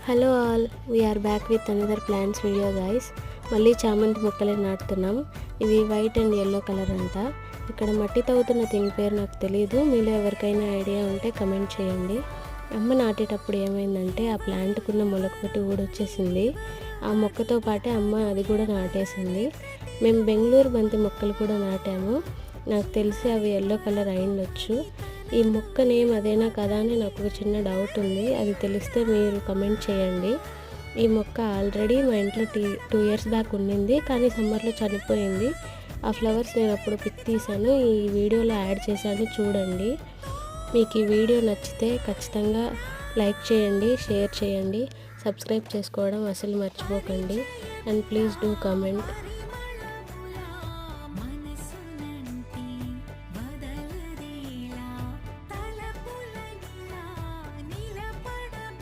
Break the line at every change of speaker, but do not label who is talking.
Hello all, we're back with another plants video guys. మళ్ళీ చామంతి మొక్కలే నాటుతున్నాం. ఇవి వైట్ అండ్ ఎల్లో కలర్ అంట. ఇక్కడ మట్టి తవ్వుతున్న దీని పేరు నాకు తెలియదు, మీలో ఎవరికైనా ఐడియా ఉంటే కమెంట్ చేయండి. అమ్మ నాటేటప్పుడు ఏమైందంటే ఆ ప్లాంట్కున్న మొలకటి ఊడొచ్చేసింది. ఆ మొక్కతో పాటే అమ్మ అది కూడా నాటేసింది. మేము బెంగళూరు బంతి మొక్కలు కూడా నాటాము. నాకు తెలిసి అవి ఎల్లో కలర్ అయిండొచ్చు. ఈ మొక్క నేమ్ అదేనా కదా అని నాకు ఒక చిన్న డౌట్ ఉంది, అది తెలిస్తే మీరు కమెంట్ చేయండి. ఈ మొక్క ఆల్రెడీ మా ఇంట్లో 2 years బ్యాక్ ఉండింది, కానీ సమ్మర్లో చనిపోయింది. ఆ ఫ్లవర్స్ నేను అప్పుడు పిక్ తీశాను, ఈ వీడియోలో యాడ్ చేశాను చూడండి. మీకు ఈ వీడియో నచ్చితే ఖచ్చితంగా లైక్ చేయండి, షేర్ చేయండి, సబ్స్క్రైబ్ చేసుకోవడం అసలు మర్చిపోకండి. And please do comment.